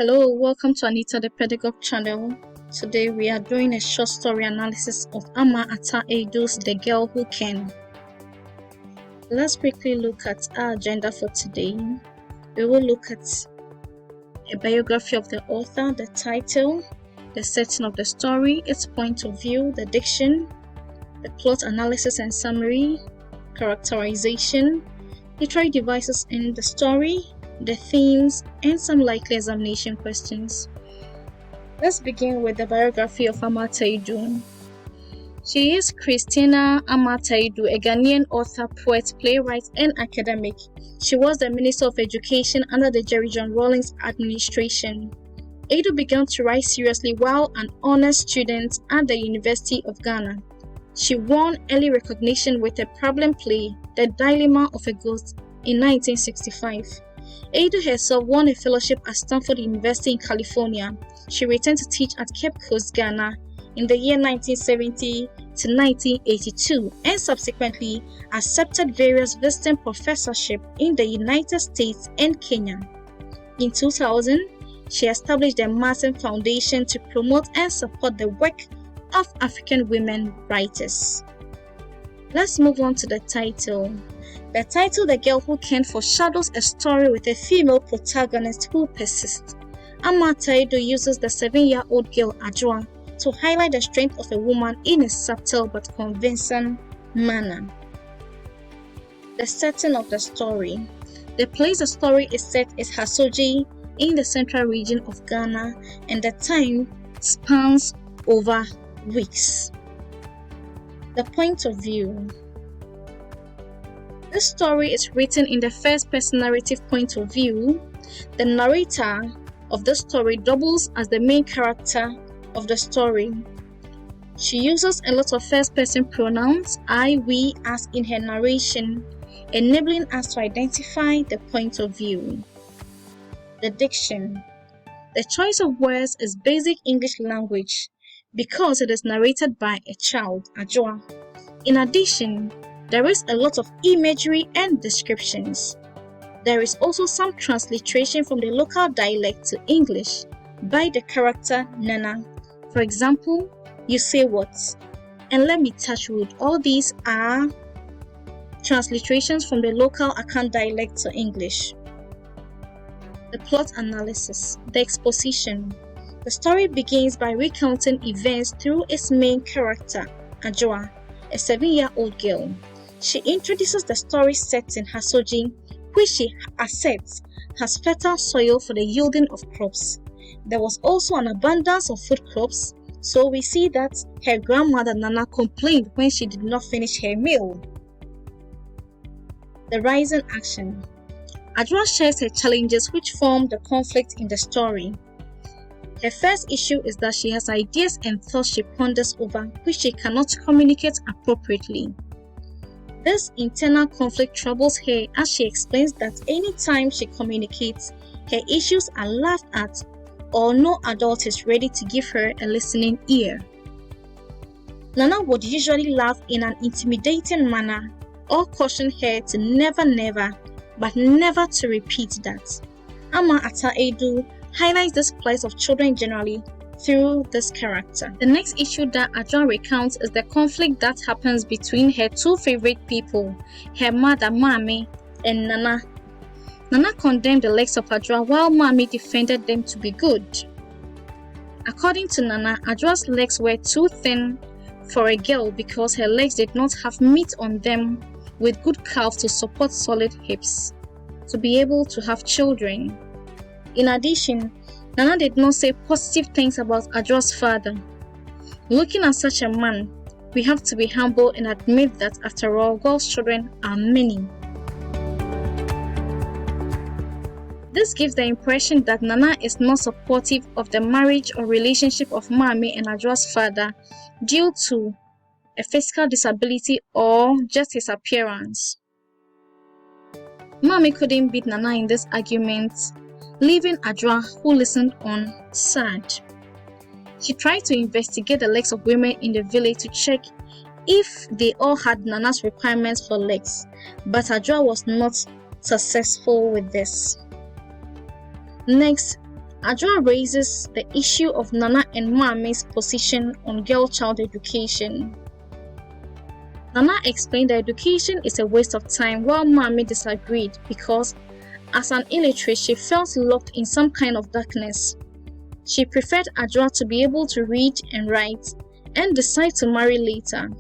Hello, welcome to Anita the Pedagogue channel. Today we are doing a short story analysis of Ama Ata Aidoo's The Girl Who Can. Let's quickly look at our agenda for today. We will look at a biography of the author, the title, the setting of the story, its point of view, the diction, the plot analysis and summary, characterization, literary devices in the story, the themes, and some likely examination questions. Let's begin with the biography of Ama Ata Aidoo. She is Christina Ama Ata Aidoo, a Ghanaian author, poet, playwright, and academic. She was the Minister of Education under the Jerry John Rawlings administration. Aidoo began to write seriously while an honors student at the University of Ghana. She won early recognition with a problem play, The Dilemma of a Ghost, in 1965. Aidoo herself won a fellowship at Stanford University in California. She returned to teach at Cape Coast, Ghana in the year 1970 to 1982 and subsequently accepted various visiting professorships in the United States and Kenya. In 2000, she established the Martin Foundation to promote and support the work of African women writers. Let's move on to the title. The title, The Girl Who Can, foreshadows a story with a female protagonist who persists. Ama Ata Aidoo uses the 7-year-old girl Adwoa to highlight the strength of a woman in a subtle but convincing manner. The setting of the story. The place the story is set is Hasoji in the central region of Ghana, and the time spans over weeks. The point of view. This story is written in the first-person narrative point of view. The narrator of the story doubles as the main character of the story. She uses a lot of first-person pronouns, I, we, us in her narration, enabling us to identify the point of view. The diction. The choice of words is basic English language because it is narrated by a child, Adwoa. In addition, there is a lot of imagery and descriptions. There is also some transliteration from the local dialect to English by the character Nana. For example, you say what? And let me touch wood. All these are transliterations from the local Akan dialect to English. The plot analysis. The exposition. The story begins by recounting events through its main character, Adwoa, a 7-year-old girl. She introduces the story set in Hasoji, which she asserts has fertile soil for the yielding of crops. There was also an abundance of food crops, so we see that her grandmother Nana complained when she did not finish her meal. The rising action. Adwoa shares her challenges which form the conflict in the story. Her first issue is that she has ideas and thoughts she ponders over which she cannot communicate appropriately. This internal conflict troubles her as she explains that any time she communicates, her issues are laughed at or no adult is ready to give her a listening ear. Nana would usually laugh in an intimidating manner or caution her to never, but never to repeat that. Ama Ata Aidoo highlights this plight of children generally through this character. The next issue that Adwoa recounts is the conflict that happens between her two favorite people, her mother Mami and Nana. Nana condemned the legs of Adwoa while Mami defended them to be good. According to Nana, Adwoa's legs were too thin for a girl because her legs did not have meat on them with good calves to support solid hips to be able to have children. In addition, Nana did not say positive things about Adwoa's father. Looking at such a man, we have to be humble and admit that after all, God's children are many. This gives the impression that Nana is not supportive of the marriage or relationship of Mami and Adwoa's father due to a physical disability or just his appearance. Mami couldn't beat Nana in this argument, leaving Adwoa, who listened on, sad. She tried to investigate the legs of women in the village to check if they all had Nana's requirements for legs, but Adwoa was not successful with this. Next, Ajua raises the issue of Nana and Mame's position on girl child education. Nana explained that education is a waste of time, while Mame disagreed because, as an illiterate, she felt locked in some kind of darkness. She preferred Ajua to be able to read and write and decide to marry later.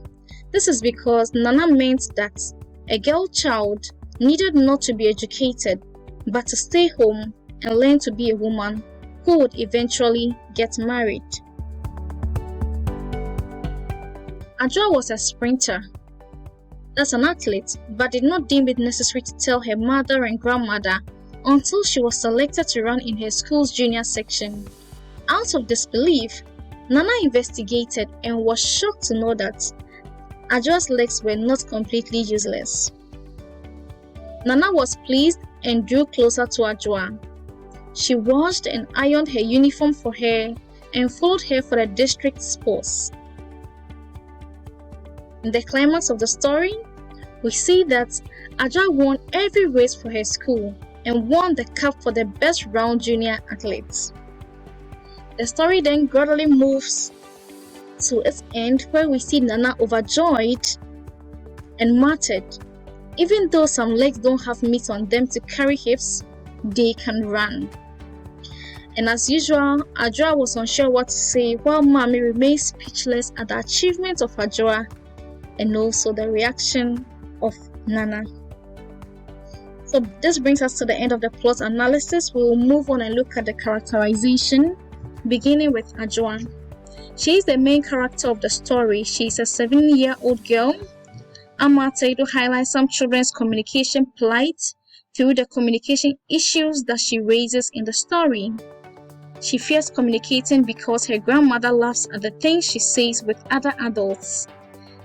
This is because Nana meant that a girl child needed not to be educated, but to stay home and learn to be a woman who would eventually get married. Ajua was a sprinter, that's an athlete, but did not deem it necessary to tell her mother and grandmother until she was selected to run in her school's junior section. Out of disbelief, Nana investigated and was shocked to know that Ajua's legs were not completely useless. Nana was pleased and drew closer to Ajua. She washed and ironed her uniform for her and followed her for the district sports. In the climax of the story, we see that Ajua won every race for her school and won the cup for the best round junior athletes. The story then gradually moves to its end, where we see Nana overjoyed and martyred. Even though some legs don't have meat on them to carry hips, they can run. And as usual, Ajua was unsure what to say, while Mami remained speechless at the achievement of Ajua and also the reaction of Nana. So this brings us to the end of the plot analysis. We will move on and look at the characterization, beginning with Ajua. She is the main character of the story. She is a 7-year-old girl. Ama Ata Aidoo highlights some children's communication plight through the communication issues that she raises in the story. She fears communicating because her grandmother laughs at the things she says with other adults.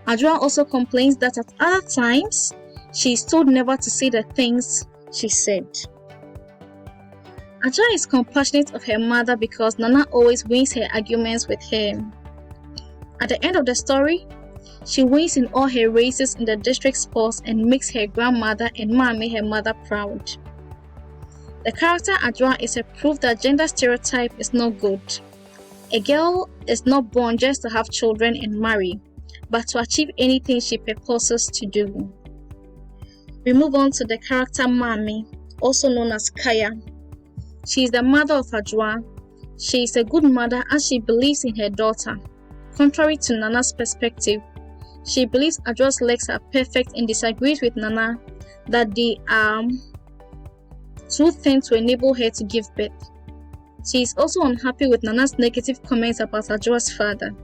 Ajua also complains that at other times, she is told never to say the things she said. Ajua is compassionate of her mother because Nana always wins her arguments with her. At the end of the story, she wins in all her races in the district sports and makes her grandmother and Mami, her mother, proud. The character Ajua is a proof that gender stereotype is not good. A girl is not born just to have children and marry, but to achieve anything she purposes to do. We move on to the character Mami, also known as Kaya. She is the mother of Ajua. She is a good mother as she believes in her daughter. Contrary to Nana's perspective, she believes Ajua's legs are perfect and disagrees with Nana that they are too thin to enable her to give birth. She is also unhappy with Nana's negative comments about Ajua's father.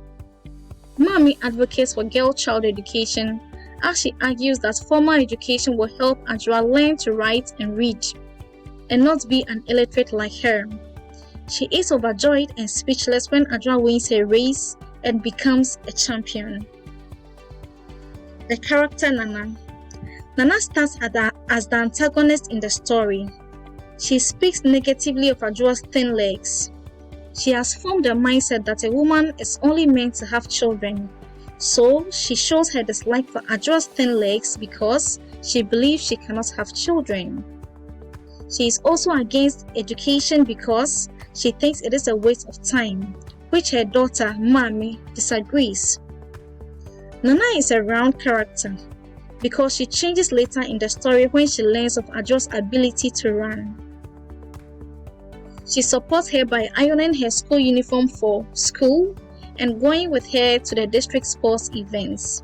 Mami advocates for girl child education as she argues that formal education will help Ajua learn to write and read and not be an illiterate like her. She is overjoyed and speechless when Ajua wins her race and becomes a champion. The character Nana. Nana starts as the antagonist in the story. She speaks negatively of Ajua's thin legs. She has formed a mindset that a woman is only meant to have children. So she shows her dislike for Ajua's thin legs because she believes she cannot have children. She is also against education because she thinks it is a waste of time, which her daughter, Mami, disagrees. Nana is a round character because she changes later in the story when she learns of Ajua's ability to run. She supports her by ironing her school uniform for school and going with her to the district sports events.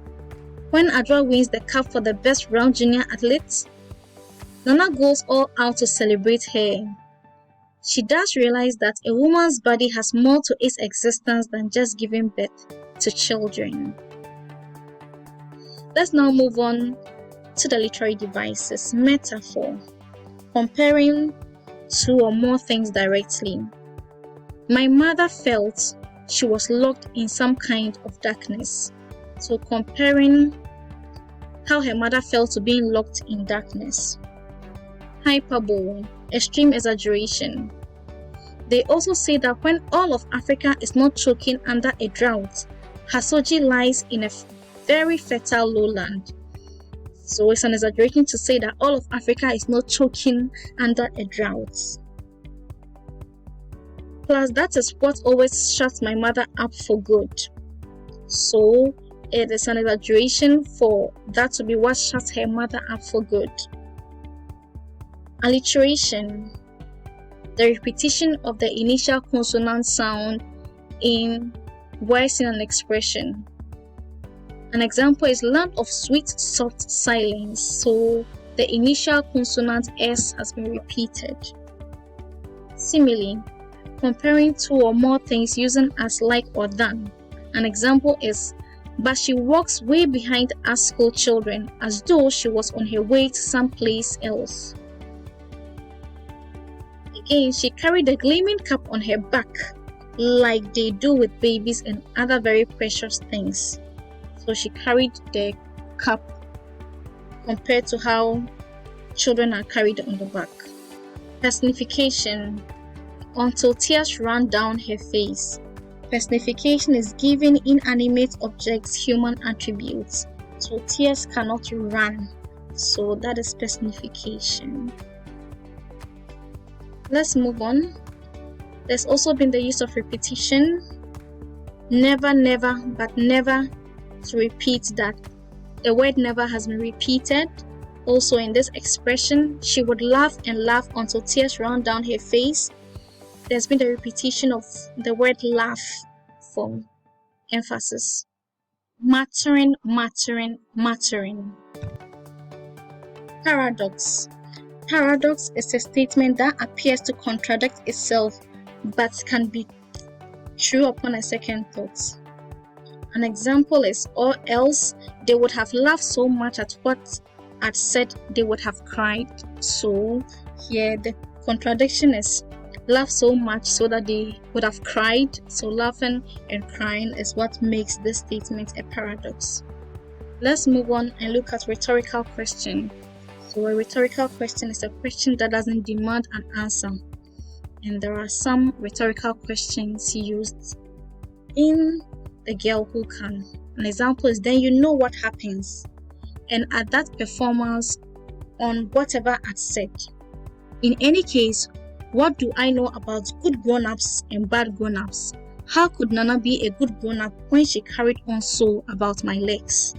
When Ajua wins the cup for the best round junior athlete, Nana goes all out to celebrate her. She does realize that a woman's body has more to its existence than just giving birth to children. Let's now move on to the literary devices. Metaphor. Comparing two or more things directly. My mother felt she was locked in some kind of darkness. So comparing how her mother felt to being locked in darkness. Hyperbole, extreme exaggeration. They also say that when all of Africa is not choking under a drought, Hasoji lies in a very fertile lowland. So it's an exaggeration to say that all of Africa is not choking under a drought. plus that is what always shuts my mother up for good. So it is an exaggeration for that to be what shuts her mother up for good. Alliteration, the repetition of the initial consonant sound in words in an expression. An example is land of sweet, soft silence. So the initial consonant S has been repeated. Simile, comparing two or more things using as, like, or than. An example is, but she walks way behind us school children as though she was on her way to someplace else. Again, she carried a gleaming cup on her back like they do with babies and other very precious things. So she carried the cup compared to how children are carried on the back. Personification, until tears ran down her face. Personification is giving inanimate objects human attributes. So tears cannot run. So that is personification. Let's move on. There's also been the use of repetition. Never, never, but never, to repeat that. The word never has been repeated. Also in this expression, she would laugh and laugh until tears ran down her face. There's been the repetition of the word laugh for emphasis. Mattering, mattering, mattering. Paradox. Paradox is a statement that appears to contradict itself but can be true upon a second thought. An example is, or else they would have laughed so much at what I'd said they would have cried. So here the contradiction is laugh so much so that they would have cried. So laughing and crying is what makes this statement a paradox. Let's move on and look at rhetorical question. So a rhetorical question is a question that doesn't demand an answer. And there are some rhetorical questions used in The Girl Who Can. An example is, then you know what happens. And at that performance on whatever I'd said. In any case, what do I know about good grown-ups and bad grown-ups? How could Nana be a good grown-up when she carried on so about my legs?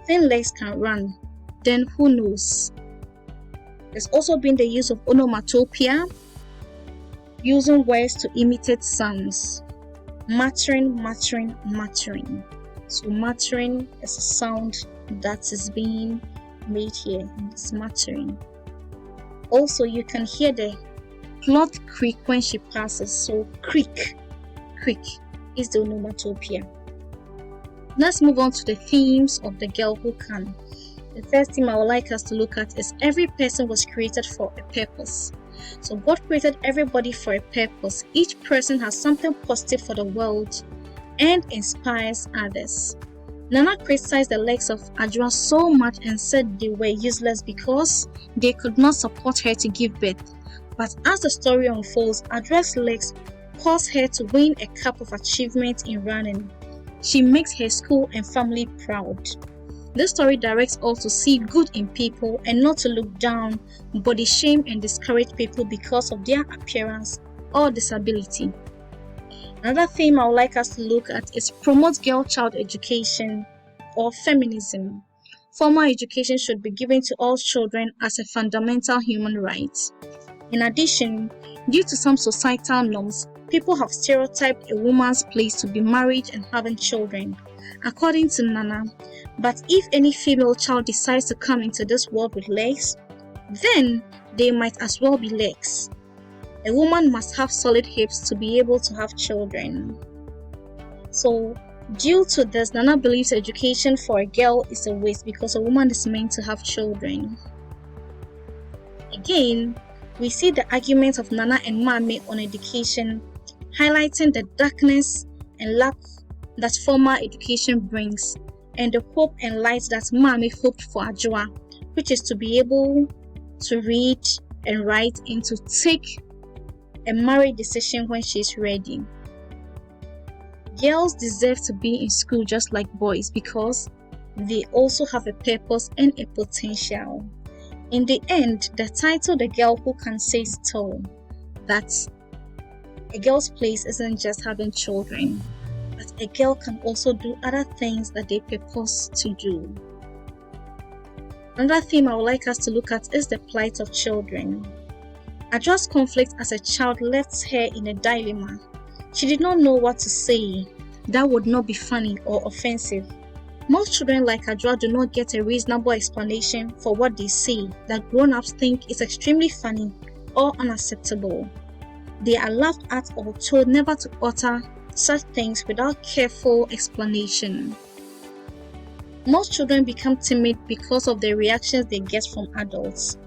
Thin legs can run, then who knows? There's also been the use of onomatopoeia, using words to imitate sounds. Mattering, mattering, mattering. So mattering is a sound that is being made here. It's mattering. Also, you can hear the cloth creak when she passes. So creak, creak is the onomatopoeia. Let's move on to the themes of The Girl Who Can. The first theme I would like us to look at is every person was created for a purpose. So God created everybody for a purpose. Each person has something positive for the world and inspires others. Nana criticized the legs of Ajua so much and said they were useless because they could not support her to give birth. But as the story unfolds, Ajua's legs cause her to win a cup of achievement in running. She makes her school and family proud. This story directs us to see good in people and not to look down, body shame and discourage people because of their appearance or disability. Another theme I would like us to look at is promote girl-child education or feminism. Formal education should be given to all children as a fundamental human right. In addition, due to some societal norms, people have stereotyped a woman's place to be married and having children. According to Nana, but if any female child decides to come into this world with legs, then they might as well be legs. A woman must have solid hips to be able to have children. So, due to this, Nana believes education for a girl is a waste because a woman is meant to have children. Again, we see the argument of Nana and Mame on education, highlighting the darkness and lack that formal education brings, and the hope and light that Mame hoped for Ajua, which is to be able to read and write and to take a marriage decision when she's ready. Girls deserve to be in school just like boys because they also have a purpose and a potential. In the end, the title The Girl Who Can says it all, that A girl's place isn't just having children, but a girl can also do other things that they purpose to do. Another theme I would like us to look at is the plight of children. Adwoa's conflict as a child left her in a dilemma. She did not know what to say that would not be funny or offensive. Most children like Adwoa do not get a reasonable explanation for what they say that grown-ups think is extremely funny or unacceptable. They are laughed at or told never to utter such things without careful explanation. Most children become timid because of the reactions they get from adults.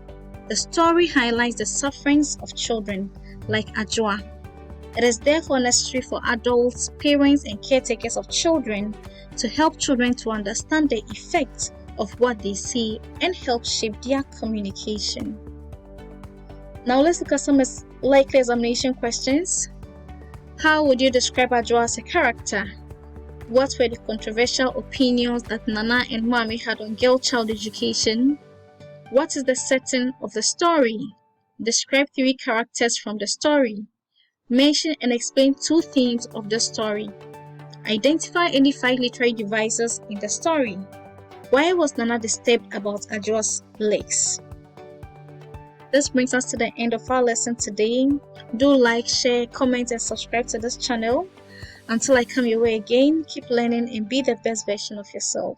The story highlights the sufferings of children like Adwoa. It is therefore necessary for adults, parents, and caretakers of children to help children to understand the effects of what they see and help shape their communication. Now let's look at some likely examination questions. How would you describe Adwoa as a character? What were the controversial opinions that Nana and Mommy had on girl-child education? What is the setting of the story? Describe 3 characters from the story. Mention and explain 2 themes of the story. Identify any 5 literary devices in the story. Why was Nana disturbed about Adwoa's legs? This brings us to the end of our lesson today. Do like, share, comment, and subscribe to this channel. Until I come your way again, keep learning and be the best version of yourself.